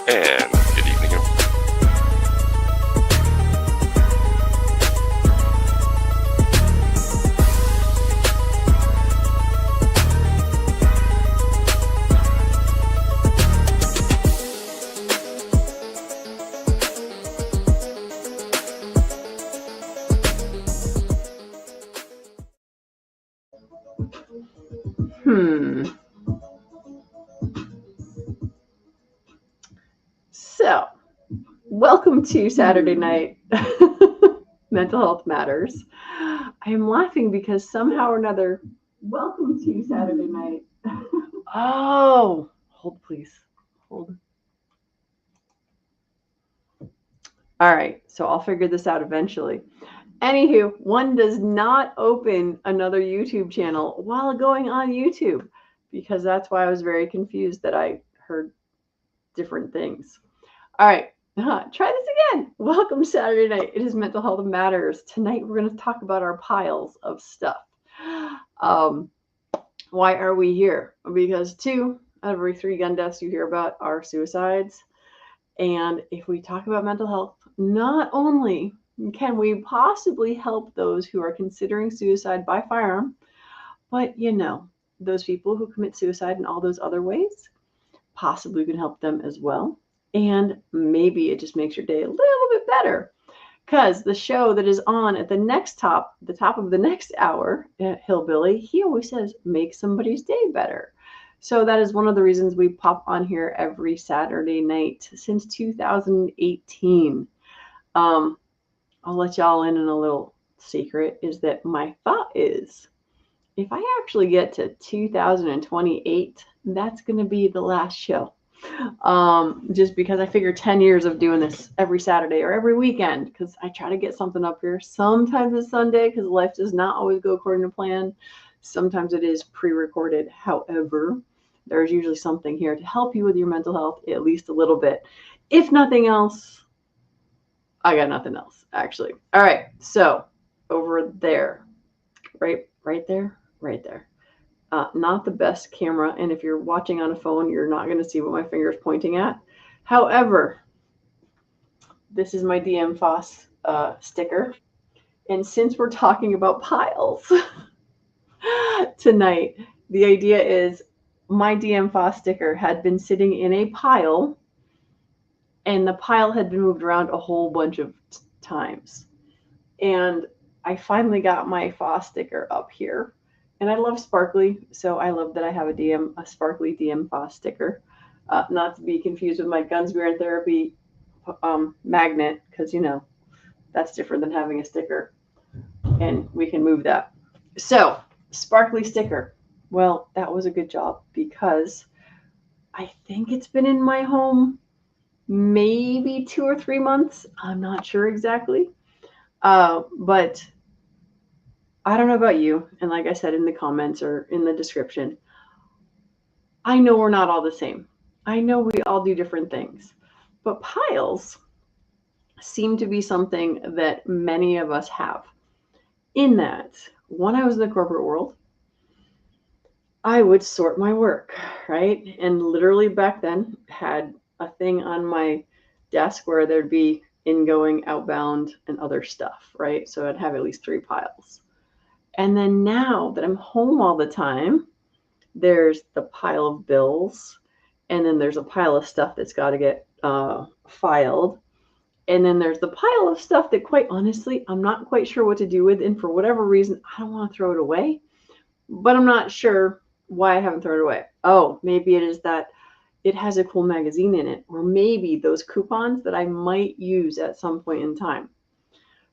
And good evening. So, welcome to Saturday Night Mental Health Matters. I am laughing because somehow or another, welcome to Saturday Night. Oh, hold please. Hold. All right, so I'll figure this out eventually. Anywho, one does not open another YouTube channel while going on YouTube because that's why I was very confused that I heard different things. All right, try this again. Welcome to Saturday Night. It is Mental Health Matters. Tonight we're going to talk about our piles of stuff. Why are we here? Because 2 out of every 3 gun deaths you hear about are suicides. And if we talk about mental health, not only can we possibly help those who are considering suicide by firearm, but those people who commit suicide in all those other ways, possibly we can help them as well. And maybe it just makes your day a little bit better. Because the show that is on at the top of the next hour at Hillbilly, he always says, make somebody's day better. So that is one of the reasons we pop on here every Saturday night since 2018. I'll let y'all in on a little secret, is that my thought is, if I actually get to 2028, that's going to be the last show. Just because I figure 10 years of doing this every Saturday or every weekend, because I try to get something up here. Sometimes it's Sunday because life does not always go according to plan. Sometimes it is pre-recorded. However, there's usually something here to help you with your mental health, at least a little bit. If nothing else, I got nothing else, actually. All right, so over there, right there. Not the best camera, and if you're watching on a phone, you're not going to see what my finger is pointing at. However, this is my DM Foss sticker, and since we're talking about piles tonight, the idea is my DM Foss sticker had been sitting in a pile, and the pile had been moved around a whole bunch of times, and I finally got my Foss sticker up here. And I love sparkly, so I love that I have a sparkly DM Foss sticker. Not to be confused with my Guns, Beer, and Therapy magnet, because, that's different than having a sticker. And we can move that. So, sparkly sticker. Well, that was a good job, because I think it's been in my home maybe 2 or 3 months. I'm not sure exactly. But I don't know about you, and like I said in the comments or in the description, I know we're not all the same. I know we all do different things, but piles seem to be something that many of us have. In that, when I was in the corporate world, I would sort my work, right? And literally back then had a thing on my desk where there'd be ingoing, outbound, and other stuff, right? So I'd have at least 3 piles. And then now that I'm home all the time, there's the pile of bills, and then there's a pile of stuff that's got to get filed. And then there's the pile of stuff that, quite honestly, I'm not quite sure what to do with. And for whatever reason, I don't want to throw it away, but I'm not sure why I haven't thrown it away. Oh, maybe it is that it has a cool magazine in it, or maybe those coupons that I might use at some point in time.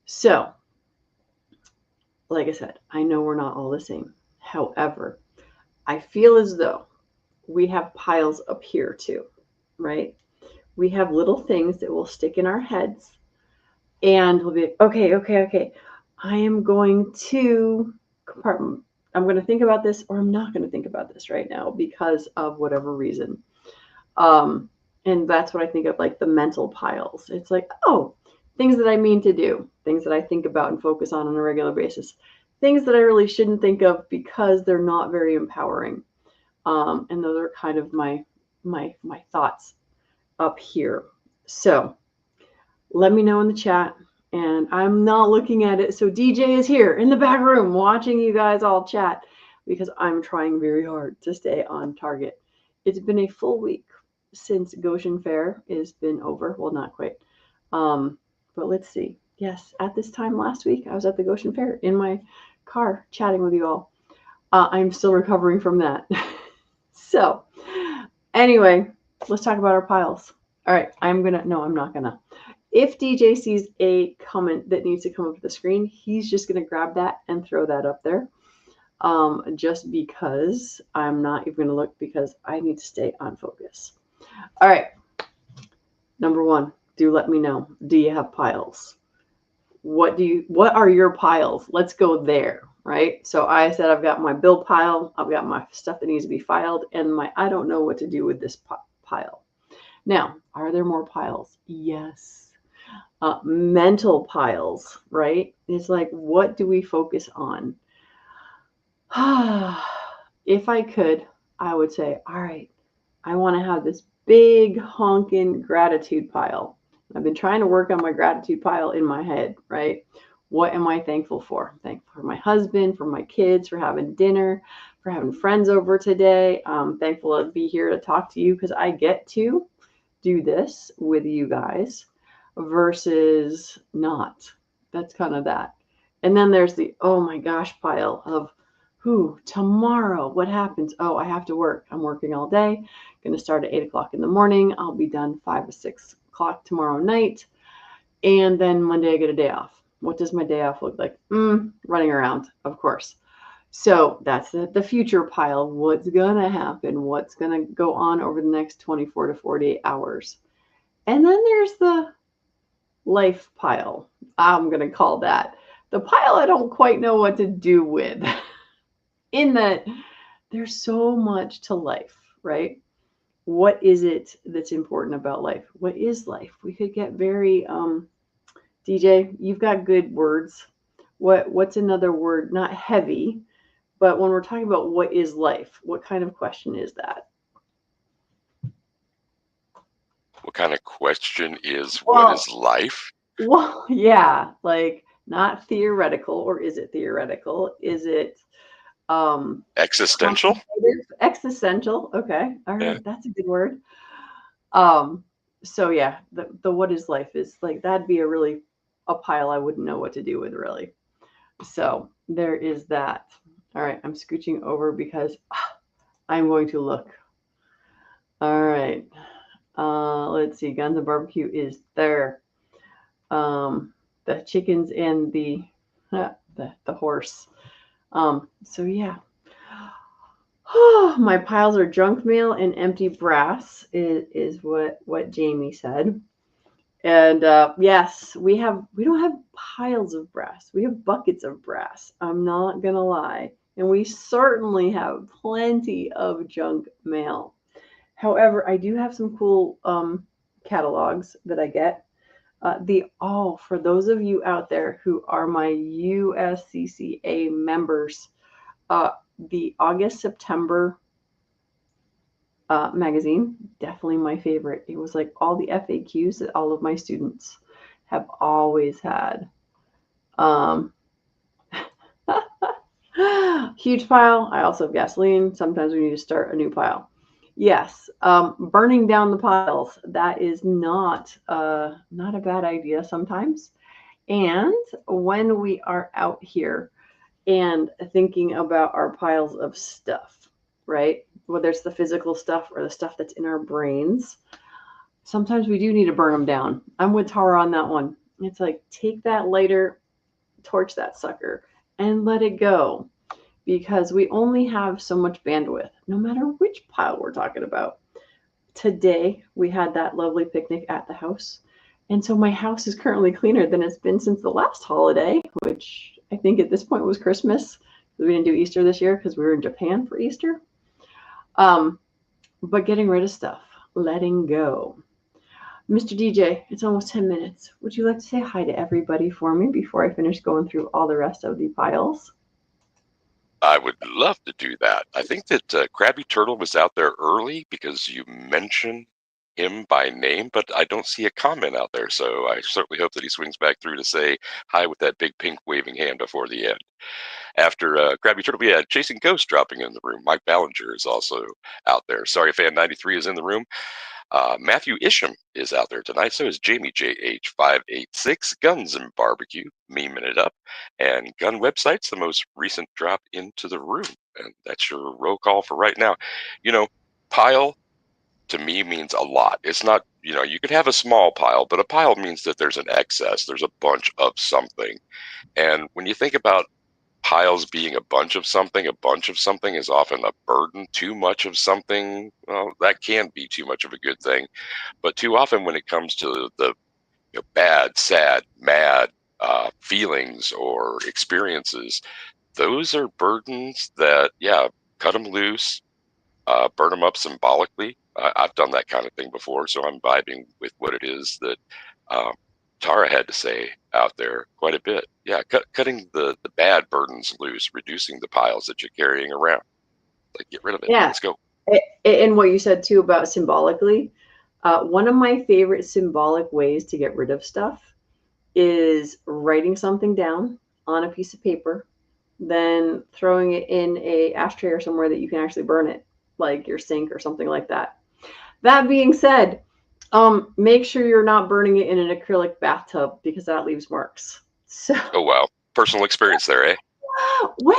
So, like I said, I know we're not all the same. However, I feel as though we have piles up here too, right? We have little things that will stick in our heads, and we'll be like, okay. I am going to compartment. I'm going to think about this, or I'm not going to think about this right now because of whatever reason. And that's what I think of, like the mental piles. It's like, oh, things that I mean to do, things that I think about and focus on a regular basis, things that I really shouldn't think of because they're not very empowering. And those are kind of my thoughts up here. So let me know in the chat. And I'm not looking at it. So DJ is here in the back room watching you guys all chat because I'm trying very hard to stay on target. It's been a full week since Goshen Fair has been over. Well, not quite. But let's see. Yes, at this time last week, I was at the Goshen Fair in my car chatting with you all. I'm still recovering from that. So, anyway, let's talk about our piles. All right, I'm not gonna. If DJ sees a comment that needs to come up to the screen, he's just gonna grab that and throw that up there. Just because I'm not even gonna look because I need to stay on focus. All right, number one, do let me know. Do you have piles? What are your piles? Let's go there, right? So I said I've got my bill pile, I've got my stuff that needs to be filed, and my I don't know what to do with this pile. Now, are there more piles? Yes. Mental piles, right? It's like, what do we focus on? If I could, I would say, all right, I want to have this big honking gratitude pile. I've been trying to work on my gratitude pile in my head, right? What am I thankful for? I'm thankful for my husband, for my kids, for having dinner, for having friends over today. I'm thankful to be here to talk to you because I get to do this with you guys versus not. That's kind of that. And then there's the oh my gosh pile of tomorrow, what happens? Oh, I have to work. I'm working all day. Going to start at 8 o'clock in the morning. I'll be done 5 to 6 o'clock tomorrow night. And then Monday I get a day off. What does my day off look like? Running around, of course. So that's the future pile. What's going to happen? What's going to go on over the next 24 to 48 hours? And then there's the life pile. I'm going to call that the pile I don't quite know what to do with. In that there's so much to life, right? What is it that's important about life? What is life? We could get very DJ, you've got good words. What's another word? Not heavy, but when we're talking about what is life, what kind of question is that? What kind of question is what is life? Well, yeah, like not theoretical, or is it theoretical? Is it existential? Existential. Okay. All right. Yeah. That's a good word. So yeah, the what is life is like that'd be a pile I wouldn't know what to do with really. So there is that. All right, I'm scooching over because I'm going to look. All right. Let's see. Guns and barbecue is there. The chickens and the horse. So yeah. My piles are junk mail and empty brass is what Jamie said. And yes, we don't have piles of brass. We have buckets of brass. I'm not gonna lie, and we certainly have plenty of junk mail. However, I do have some cool catalogs that I get. For those of you out there who are my USCCA members, the August September magazine, definitely my favorite. It was like all the FAQs that all of my students have always had. Huge pile. I also have gasoline. Sometimes we need to start a new pile. Yes, burning down the piles. That is not a bad idea sometimes. And when we are out here and thinking about our piles of stuff, right? Whether it's the physical stuff or the stuff that's in our brains, sometimes we do need to burn them down. I'm with Tara on that one. It's like take that lighter, torch that sucker, and let it go. Because we only have so much bandwidth, no matter which pile we're talking about. Today, we had that lovely picnic at the house. And so my house is currently cleaner than it's been since the last holiday, which I think at this point was Christmas. We didn't do Easter this year because we were in Japan for Easter. But getting rid of stuff, letting go. Mr. DJ, it's almost 10 minutes. Would you like to say hi to everybody for me before I finish going through all the rest of the piles? I would love to do that. I think that Krabby Turtle was out there early because you mentioned him by name, but I don't see a comment out there. So I certainly hope that he swings back through to say hi with that big pink waving hand before the end. After Krabby Turtle, we had Chasing Ghost dropping in the room. Mike Ballinger is also out there. Sorry Fan 93 is in the room. Matthew Isham is out there tonight. So is Jamie JH586, Guns and Barbecue, memeing it up, and Gun Websites, the most recent drop into the room. And that's your roll call for right now. You know, pile to me means a lot. It's not, you could have a small pile, but a pile means that there's an excess. There's a bunch of something. And when you think about piles being a bunch of something is often a burden. Too much of something, well, that can be too much of a good thing. But too often when it comes to the bad, sad, mad feelings or experiences, those are burdens that, cut them loose, burn them up symbolically. I've done that kind of thing before, so I'm vibing with what it is that Tara had to say out there quite a bit. Yeah, cutting the bad burdens loose, reducing the piles that you're carrying around. Like, get rid of it. Yeah. Let's go. And what you said too about symbolically, one of my favorite symbolic ways to get rid of stuff is writing something down on a piece of paper, then throwing it in a ashtray or somewhere that you can actually burn it, like your sink or something like that. That being said, make sure you're not burning it in an acrylic bathtub because that leaves marks. So, oh wow, personal experience there, eh? Well,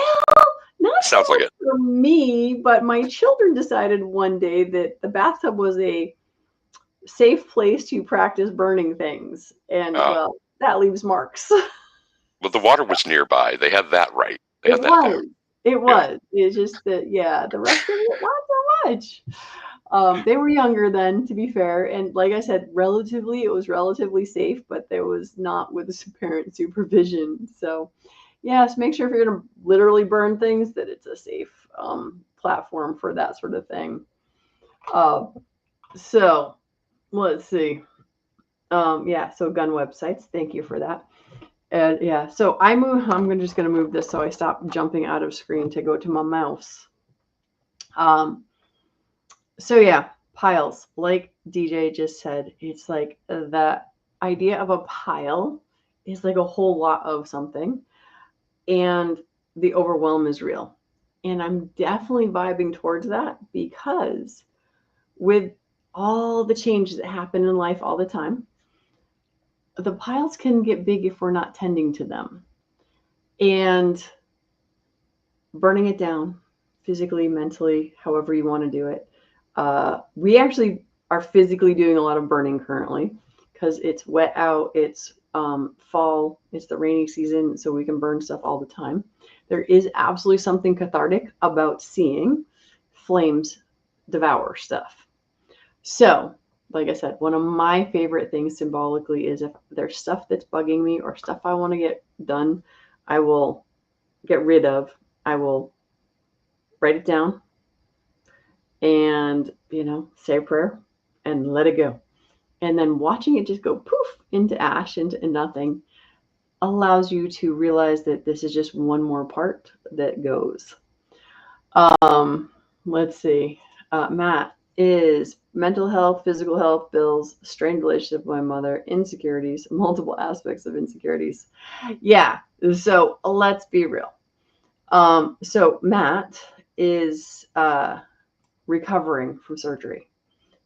not sounds like it for me, but my children decided one day that the bathtub was a safe place to practice burning things, and well, that leaves marks. Well, the water was nearby. They had that right. They had that down. It was. It's just that, the rest of it, not so much. They were younger then, to be fair, and like I said, it was relatively safe, but there was not with parent supervision. So, yes, make sure if you're going to literally burn things that it's a safe platform for that sort of thing. So, let's see. So gun websites. Thank you for that. And so I'm just going to move this so I stop jumping out of screen to go to my mouse. Piles, like DJ just said, it's like that idea of a pile is like a whole lot of something, and the overwhelm is real. And I'm definitely vibing towards that because with all the changes that happen in life all the time, the piles can get big if we're not tending to them. And burning it down physically, mentally, however you want to do it. We actually are physically doing a lot of burning currently because it's wet out, it's fall, it's the rainy season, so we can burn stuff all the time. There is absolutely something cathartic about seeing flames devour stuff. So, like I said, one of my favorite things symbolically is if there's stuff that's bugging me or stuff I want to get done, I will get rid of. I will write it down and, say a prayer and let it go. And then watching it just go poof into ash, into nothing, allows you to realize that this is just one more part that goes. Let's see. Matt is mental health, physical health, bills, strained relationship with my mother, insecurities, multiple aspects of insecurities. Yeah. So let's be real. So Matt is recovering from surgery.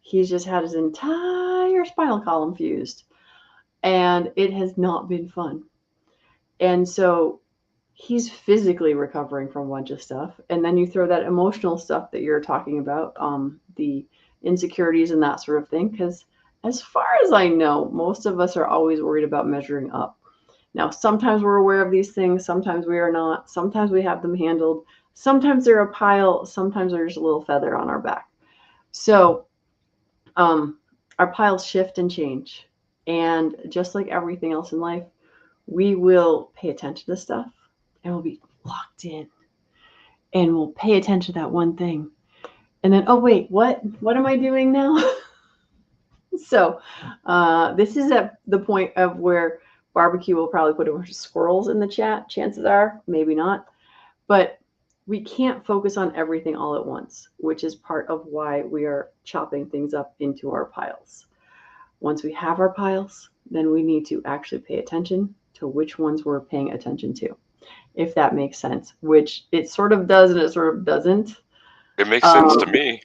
He's just had his entire spinal column fused, and it has not been fun. And so he's physically recovering from a bunch of stuff. And then you throw that emotional stuff that you're talking about, the insecurities and that sort of thing. Because as far as I know, most of us are always worried about measuring up. Now, sometimes we're aware of these things. Sometimes we are not. Sometimes we have them handled. Sometimes they're a pile. Sometimes there's a little feather on our back. So our piles shift and change. And just like everything else in life, we will pay attention to stuff and we'll be locked in. And we'll pay attention to that one thing. And then, oh, wait, what am I doing now? So this is at the point of where Barbecue will probably put a bunch of squirrels in the chat. Chances are, maybe not. But we can't focus on everything all at once, which is part of why we are chopping things up into our piles. Once we have our piles, then we need to actually pay attention to which ones we're paying attention to, if that makes sense, which it sort of does and it sort of doesn't. It makes sense to me.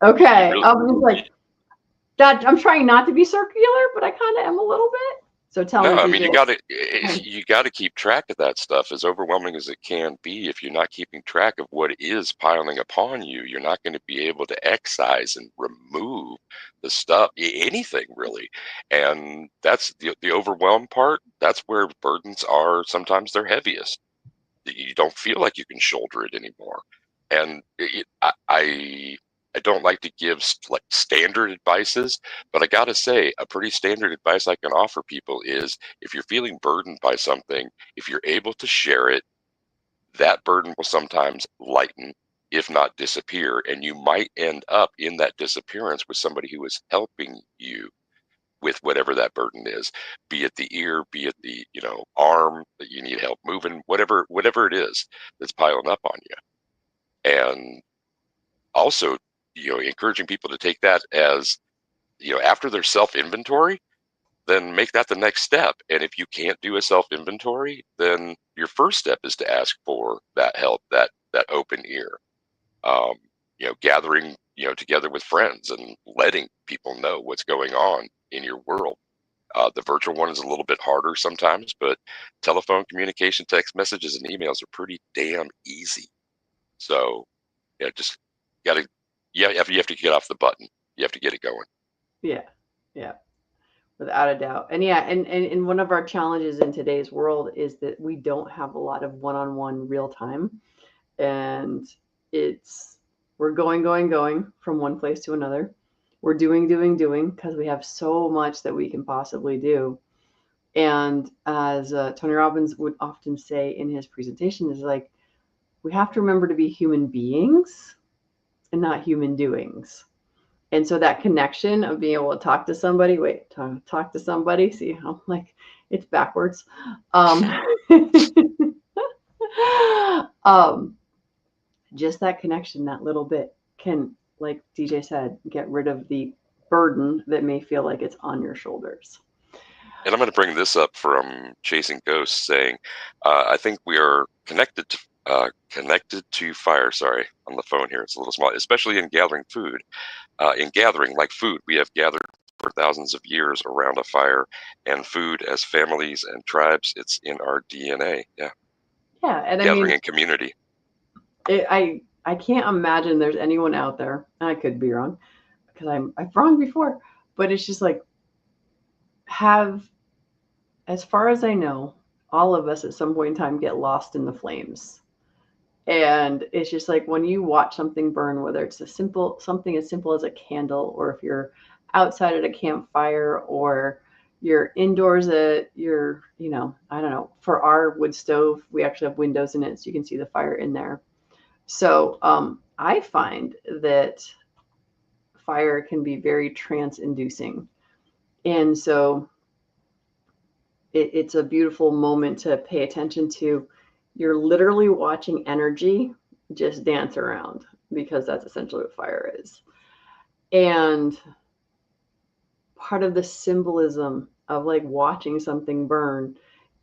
You Okay. really, Just like that, I'm trying not to be circular, but I kind of am a little bit. So tell no, me, I mean, DJ. you gotta keep track of that stuff. As overwhelming as it can be, if you're not keeping track of what is piling upon you, you're not going to be able to excise and remove the stuff, anything really. And that's the overwhelm part. That's where burdens are. Sometimes they're heaviest. You don't feel like you can shoulder it anymore. And I don't like to give like standard advices, but I gotta say, a pretty standard advice I can offer people is if you're feeling burdened by something, if you're able to share it, that burden will sometimes lighten, if not disappear, and you might end up in that disappearance with somebody who is helping you with whatever that burden is, be it the ear, be it the arm that you need help moving, whatever it is that's piling up on you. And also, encouraging people to take that as, after their self inventory, then make that the next step. And if you can't do a self inventory, then your first step is to ask for that help, that open ear. um, gathering, together with friends and letting people know what's going on in your world. The virtual one is a little bit harder sometimes, but telephone communication, text messages, and emails are pretty damn easy. So, just gotta, you have to get off the button. You have to get it going. Yeah. Yeah. Without a doubt. And yeah, and one of our challenges in today's world is that we don't have a lot of one-on-one real time. And it's we're going from one place to another. We're doing because we have so much that we can possibly do. And as Tony Robbins would often say in his presentation, is like, we have to remember to be human beings and not human doings. And so that connection of being able to talk to somebody, talk to somebody, see how like it's backwards. Um, um, just that connection, that little bit can, like DJ said, get rid of the burden that may feel like it's on your shoulders. And I'm going to bring this up from Chasing Ghosts, saying, I think we are connected to fire. Sorry, on the phone here, it's a little small, especially in gathering food. In gathering, like food, we have gathered for thousands of years around a fire, and food as families and tribes, it's in our DNA. Yeah. Yeah, and I Gathering mean, and community. I can't imagine there's anyone out there, and I could be wrong because I've wrong before, but it's just like, have, as far as I know, all of us at some point in time get lost in the flames. And it's just like when you watch something burn, whether it's something as simple as a candle, or if you're outside at a campfire, or you're indoors at your, I don't know, for our wood stove, we actually have windows in it so you can see the fire in there. So I find that fire can be very trance inducing. And so it's a beautiful moment to pay attention to. You're literally watching energy just dance around, because that's essentially what fire is. And part of the symbolism of like watching something burn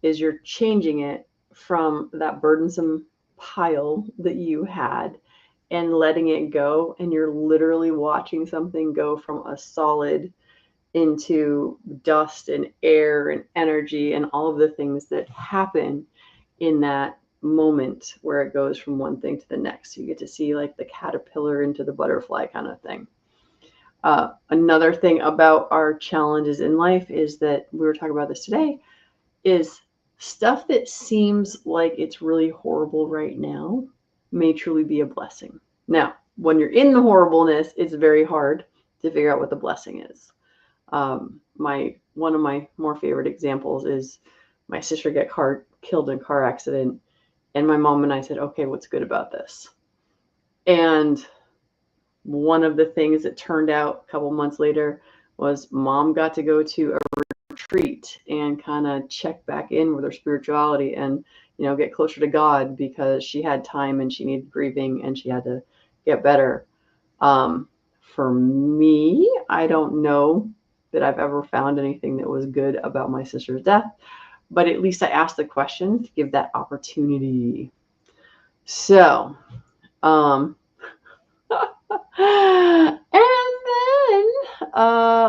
is you're changing it from that burdensome pile that you had and letting it go. And you're literally watching something go from a solid into dust and air and energy and all of the things that happen in that moment where it goes from one thing to the next. So you get to see like the caterpillar into the butterfly kind of thing. Another thing about our challenges in life is that we were talking about this today, is stuff that seems like it's really horrible right now may truly be a blessing. Now, when you're in the horribleness, it's very hard to figure out what the blessing is. One of my more favorite examples is my sister got killed in a car accident, and my mom and I said, okay, what's good about this? And one of the things that turned out a couple months later was mom got to go to a retreat and kind of check back in with her spirituality and get closer to God because she had time and she needed grieving and she had to get better. For me, I don't know that I've ever found anything that was good about my sister's death, but at least I asked the question to give that opportunity. So, um, and then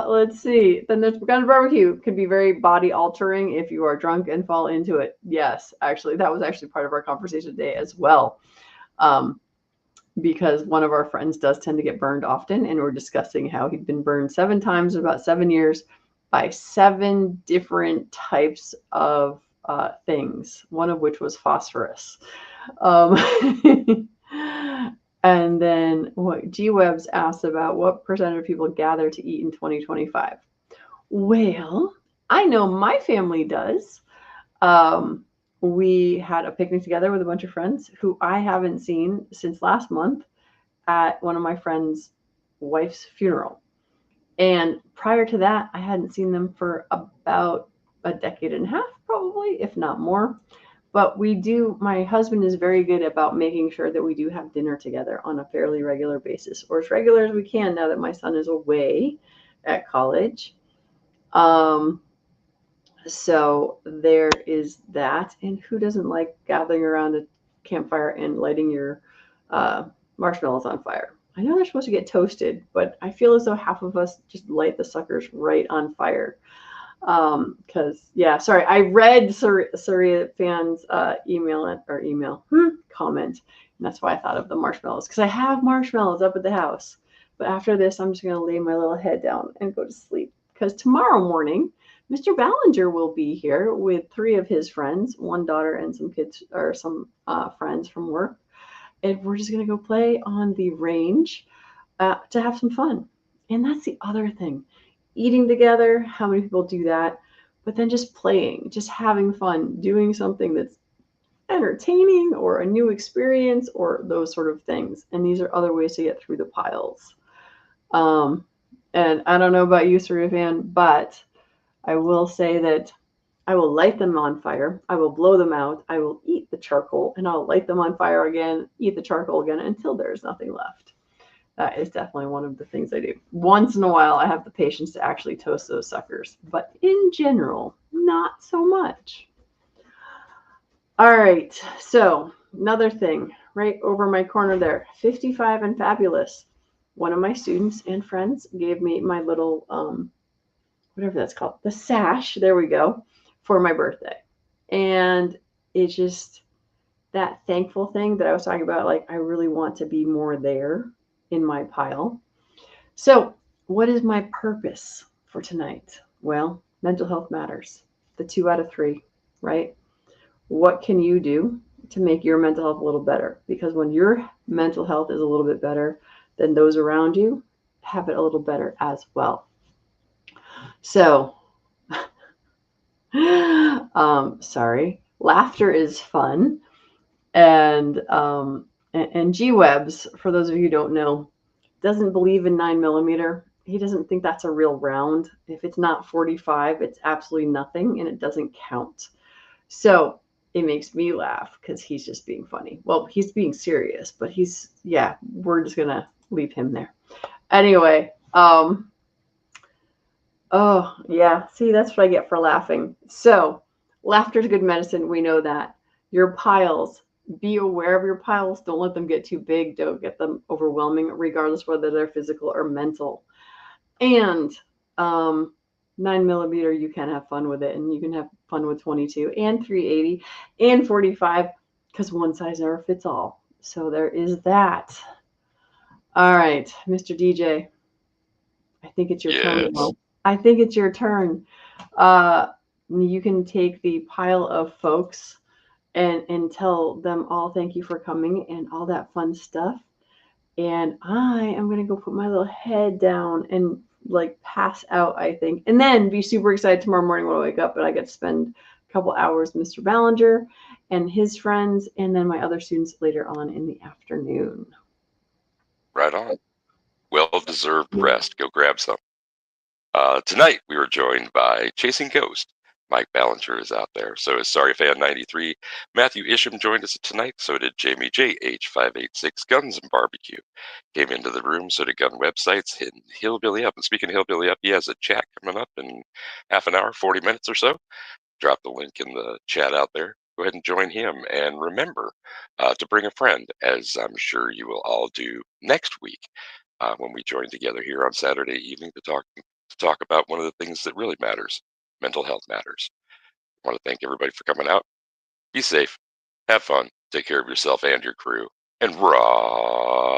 let's see. Then there's kind of barbecue. Could be very body altering if you are drunk and fall into it. Yes, actually, that was actually part of our conversation today as well. Because one of our friends does tend to get burned often, and we're discussing how he'd been burned 7 times in about 7 years by 7 different types of things, one of which was phosphorus. And then what G-Webs asked about what percent of people gather to eat in 2025. Well, I know my family does. We had a picnic together with a bunch of friends who I haven't seen since last month at one of my friends' wife's funeral. And prior to that, I hadn't seen them for about a decade and a half, probably, if not more. But my husband is very good about making sure that we do have dinner together on a fairly regular basis, or as regular as we can now that my son is away at college. So there is that. And who doesn't like gathering around a campfire and lighting your marshmallows on fire? I know they're supposed to get toasted, but I feel as though half of us just light the suckers right on fire. Sorry, I read Surya Fan's comment, and that's why I thought of the marshmallows, because I have marshmallows up at the house. But after this, I'm just going to lay my little head down and go to sleep, because tomorrow morning, Mr. Ballinger will be here with 3 of his friends, 1 daughter and some kids or some friends from work. And we're just going to go play on the range to have some fun. And that's the other thing. Eating together, how many people do that? But then just playing, just having fun, doing something that's entertaining or a new experience or those sort of things. And these are other ways to get through the piles. And I don't know about you, Surya Fan, but I will say that I will light them on fire. I will blow them out. I will eat the charcoal, and I'll light them on fire again, eat the charcoal again until there's nothing left. That is definitely one of the things I do. Once in a while, I have the patience to actually toast those suckers, but in general, not so much. All right, so another thing right over my corner there, 55 and Fabulous. One of my students and friends gave me my little, whatever that's called, the sash, there we go, for my birthday. And it's just that thankful thing that I was talking about, like I really want to be more there in my pile. So, what is my purpose for tonight? Well, mental health matters. The 2 out of 3, right? What can you do to make your mental health a little better? Because when your mental health is a little bit better, then those around you have it a little better as well. So, sorry, laughter is fun. And G-Webs, for those of you who don't know, doesn't believe in 9mm. He doesn't think that's a real round. If it's not 45, it's absolutely nothing, and it doesn't count. So it makes me laugh because he's just being funny. Well, he's being serious, but we're just going to leave him there. Anyway, oh, yeah, see, that's what I get for laughing. So laughter's good medicine. We know that. Your piles, be aware of your piles. Don't let them get too big. Don't get them overwhelming, regardless whether they're physical or mental. And 9mm, you can have fun with it, and you can have fun with 22 and 380 and 45 because one size never fits all. So there is that. All right, Mr. DJ, I think it's your turn. I think it's your turn. You can take the pile of folks and tell them all thank you for coming and all that fun stuff. And I am going to go put my little head down and like pass out, I think, and then be super excited tomorrow morning when I wake up and I get to spend a couple hours with Mr. Ballinger and his friends, and then my other students later on in the afternoon. Right on. Well-deserved rest. Go grab some. Tonight we were joined by Chasing Ghost, Mike Ballinger is out there. So is Sorry Fan 93. Matthew Isham joined us tonight. So did Jamie JH586 Guns and Barbecue. Came into the room. So did Gun Websites. Hidden Hillbilly Up. And speaking of Hillbilly Up, he has a chat coming up in half an hour, 40 minutes or so. Drop the link in the chat out there. Go ahead and join him. And remember to bring a friend, as I'm sure you will all do next week when we join together here on Saturday evening to talk about one of the things that really matters. Mental health matters. I want to thank everybody for coming out. Be safe, have fun, take care of yourself and your crew, and rock.